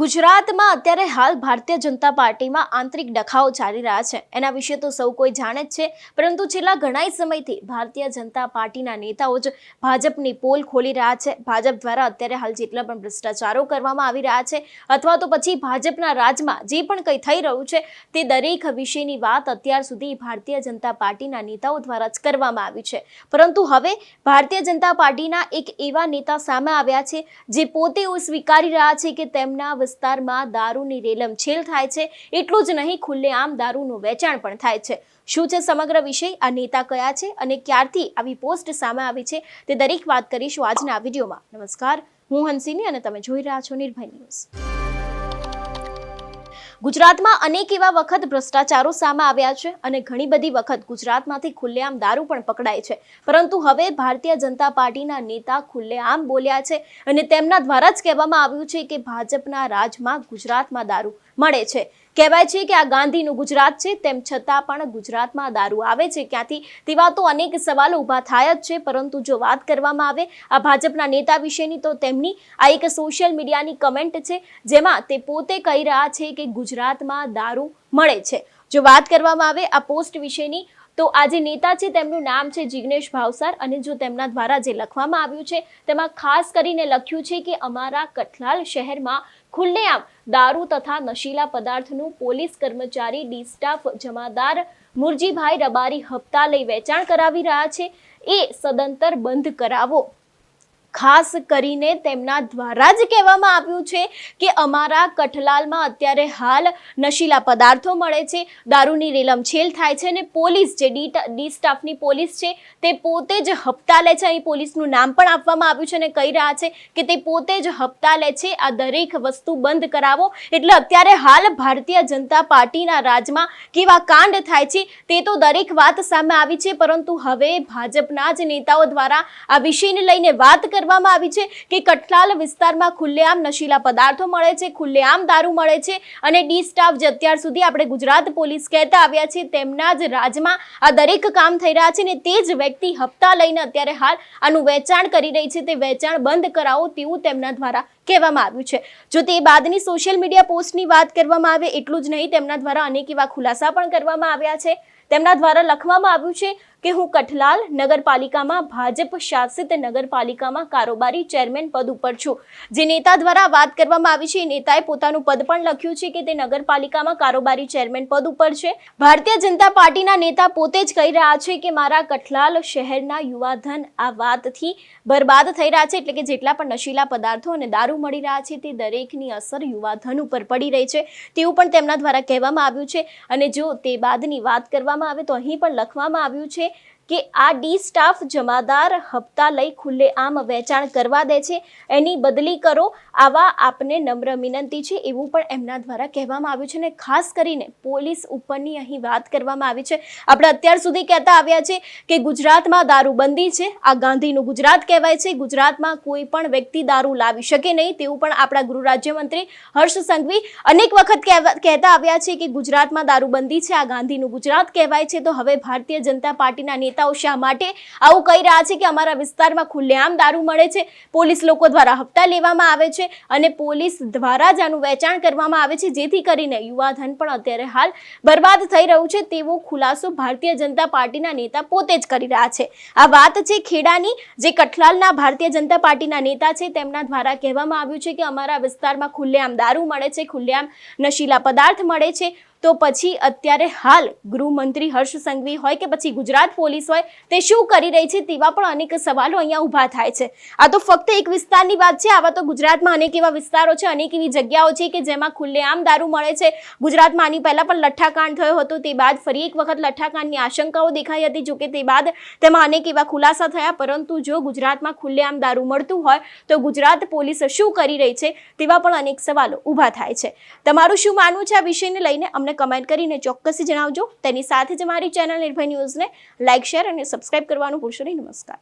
ગુજરાતમાં અત્યારે હાલ ભારતીય જનતા પાર્ટીમાં આંતરિક ડખાઓ ચાલી રહ્યા છે. એના વિશે તો સૌ કોઈ જાણે જ છે, પરંતુ છેલ્લા ઘણા સમયથી ભારતીય જનતા પાર્ટીના નેતાઓ જ ભાજપની પોલ ખોલી રહ્યા છે. ભાજપ દ્વારા અત્યારે હાલ જેટલા પણ ભ્રષ્ટાચારો કરવામાં આવી રહ્યા છે અથવા તો પછી ભાજપના રાજમાં જે પણ કંઈ થઈ રહ્યું છે તે દરેક વિષયની વાત અત્યાર સુધી ભારતીય જનતા પાર્ટીના નેતાઓ દ્વારા જ કરવામાં આવી છે. પરંતુ હવે ભારતીય જનતા પાર્ટીના એક એવા નેતા સામે આવ્યા છે જે પોતે સ્વીકારી રહ્યા છે કે તેમના વિસ્તારમાં દારૂની રેલમછેલ થાય છે. એટલું જ નહીં, ખુલ્લેઆમ દારૂનું વેચાણ પણ થાય છે. શું છે સમગ્ર વિષય, આ નેતા કયા છે અને ક્યારથી આવી પોસ્ટ સામે આવી છે, તે દરેક વાત કરીશું આજના વિડીયોમાં. નમસ્કાર, હું હંસિની અને તમે જોઈ રહ્યા છો નિર્ભય ન્યૂઝ. ગુજરાતમાં અનેક એવા વખત ભ્રષ્ટાચારો સામે આવ્યા છે અને ઘણી બધી વખત ગુજરાતમાંથી ખુલ્લેઆમ દારૂ પણ પકડાય છે. પરંતુ હવે ભારતીય જનતા પાર્ટીના નેતા ખુલ્લેઆમ બોલ્યા છે અને તેમના દ્વારા જ કહેવામાં આવ્યું છે કે ભાજપના રાજમાં ગુજરાતમાં દારૂ મળે છે. કહેવાય છે કે આ ગાંધીનું ગુજરાત છે, તેમ છતાં પણ ગુજરાતમાં દારૂ આવે છે ક્યાંથી, તેવા તો અનેક સવાલો ઊભા થાય જ છે. પરંતુ જો વાત કરવામાં આવે આ ભાજપના નેતા વિશેની, તો તેમની આ એક સોશિયલ મીડિયાની કમેન્ટ છે જેમાં તે પોતે કહી રહ્યા છે કે ગુજરાતમાં દારૂ મળે છે. જો વાત કરવામાં આવે આ પોસ્ટ વિશેની, તો આ જે નેતા છે તેમનું નામ છે જિગ્નેશ ભાવસાર અને જો તેમના દ્વારા જે લખવામાં આવ્યું છે તેમાં ખાસ કરીને લખ્યું છે કે અમારા કઠલાલ શહેરમાં ખુલ્લેઆમ દારૂ તથા નશીલા પદાર્થનું પોલીસ કર્મચારી ડી સ્ટાફ જમાદાર મુરજીભાઈ રબારી હપ્તા લઈ વેચાણ કરાવી રહ્યા છે, એ સદંતર બંધ કરાવો. ખાસ કરીને તેમના દ્વારા જ કહેવામાં આવ્યું છે કે અમારા કઠલાલમાં અત્યારે હાલ નશીલા પદાર્થો મળે છે, દારૂની રેલમછેલ થાય છે અને પોલીસ જે ડી સ્ટાફની પોલીસ છે તે પોતે જ હપ્તા લે છે. અહીં પોલીસનું નામ પણ આપવામાં આવ્યું છે અને કહી રહ્યા છે કે તે પોતે જ હપ્તા લે છે. આ દરેક વસ્તુ બંધ કરાવો. એટલે અત્યારે હાલ ભારતીય જનતા પાર્ટીના રાજમાં કેવા કાંડ થાય છે તે તો દરેક વાત સામે આવી છે. પરંતુ હવે ભાજપના જ નેતાઓ દ્વારા આ વિષયને લઈને વાત કરવામાં આવી છે કે કઠલાલ વિસ્તારમાં ખુલ્લેઆમ નશીલા પદાર્થો મળે છે, ખુલ્લેઆમ દારૂ મળે છે અને ડી સ્ટાફ જે અત્યાર સુધી આપણે ગુજરાત પોલીસ કહેતા આવ્યા છે તેમના જ રાજમાં આ દરેક કામ થઈ રહ્યા છે ને તે જ વ્યક્તિ હપ્તા લઈને અત્યારે હાલ આનું વેચાણ કરી રહી છે. તે વેચાણ બંધ કરાવો તેવું તેમના દ્વારા કહેવામાં આવ્યું છે. જો તે બાદની સોશિયલ મીડિયા પોસ્ટની વાત કરવામાં આવે, એટલું જ નહીં, તેમના દ્વારા અનેક એવા ખુલાસા પણ કરવામાં આવ્યા છે. તેમના દ્વારા લખવામાં આવ્યું છે કે હું કઠલાલ નગરપાલિકામાં ભાજપ શાસિત નગરપાલિકામાં કારોબારી ચેરમેન પદ ઉપર છું. જે નેતા દ્વારા વાત કરવામાં આવી છે એ નેતાએ પોતાનું પદ પણ લખ્યું છે કે તે નગરપાલિકામાં કારોબારી ચેરમેન પદ ઉપર છે. ભારતીય જનતા પાર્ટીના નેતા પોતે જ કહી રહ્યા છે કે મારા કઠલાલ શહેરના યુવાધન આ વાતથી બરબાદ થઈ રહ્યા છે. એટલે કે જેટલા પણ નશીલા પદાર્થો અને દારૂ મળી રહ્યા છે તે દરેકની અસર યુવાધન ઉપર પડી રહી છે તેવું પણ તેમના દ્વારા કહેવામાં આવ્યું છે. અને જો તે બાદની વાત કરવામાં આવે તો અહીં પણ લખવામાં આવ્યું છે કે આ ડી સ્ટાફ જમાદાર હપ્તા લઈ ખુલ્લેઆમ વેચાણ કરવા દે છે, એની બદલી કરો, આવા આપને નમ્ર વિનંતી છે, એવું પણ એમના દ્વારા કહેવામાં આવ્યું છે. અને ખાસ કરીને પોલીસ ઉપરની અહીં વાત કરવામાં આવી છે. આપણે અત્યાર સુધી કહેતા આવ્યા છે કે ગુજરાતમાં દારૂબંધી છે, આ ગાંધીનું ગુજરાત કહેવાય છે, ગુજરાતમાં કોઈ પણ વ્યક્તિ દારૂ લાવી શકે નહીં, તેવું પણ આપણા ગૃહ રાજ્યમંત્રી હર્ષ સંઘવી અનેક વખત કહેતા આવ્યા છે કે ગુજરાતમાં દારૂબંધી છે, આ ગાંધીનું ગુજરાત કહેવાય છે. તો હવે ભારતીય જનતા પાર્ટીના નેતાઓ શા માટે આવું કહી રહ્યા છે કે અમારા વિસ્તારમાં ખુલ્લેઆમ દારૂ મળે છે, પોલીસ લોકો દ્વારા હપ્તા લેવામાં આવે છે અને પોલીસ દ્વારા જ આનું વેચાણ કરવામાં આવે છે, જેથી કરીને યુવાધન પણ અત્યારે હાલ બરબાદ થઈ રહ્યું છે, તેવો ખુલાસો ભારતીય જનતા પાર્ટીના નેતા પોતે જ કરી રહ્યા છે. આ વાત છે ખેડાની, જે કઠલાલના ભારતીય જનતા પાર્ટીના નેતા છે તેમના દ્વારા કહેવામાં આવ્યું છે કે અમારા વિસ્તારમાં ખુલ્લેઆમ દારૂ મળે છે, ખુલ્લેઆમ નશીલા પદાર્થ મળે છે. તો પછી અત્યારે હાલ ગૃહમંત્રી હર્ષ સંઘવી હોય કે પછી ગુજરાત પોલીસ હોય તે શું કરી રહી છે તેવા પણ અનેક સવાલો અહીંયા ઊભા થાય છે. આ તો ફક્ત એક વિસ્તારની વાત છે, આવા તો ગુજરાતમાં અનેક એવા વિસ્તારો છે, અનેક એવી જગ્યાઓ છે કે જેમાં ખુલ્લેઆમ દારૂ મળે છે. ગુજરાતમાં આની પહેલા પણ લઠ્ઠાકાંડ થયો હતો, તે બાદ ફરી એક વખત લઠ્ઠાકાંડની આશંકાઓ દેખાઈ હતી. જોકે તે બાદ તેમાં અનેક એવા ખુલાસા થયા. પરંતુ જો ગુજરાતમાં ખુલ્લેઆમ દારૂ મળતું હોય તો ગુજરાત પોલીસ શું કરી રહી છે તેવા પણ અનેક સવાલો ઊભા થાય છે. તમારું શું માનવું છે આ વિષયને લઈને અમને કમેન્ટ કરીને ચોક્કસ જણાવજો. તેની સાથે જ અમારી ચેનલ નિર્ભય ન્યૂઝને લાઇક, શેર અને સબસ્ક્રાઇબ કરવાનું ભૂલશો નહીં. નમસ્કાર.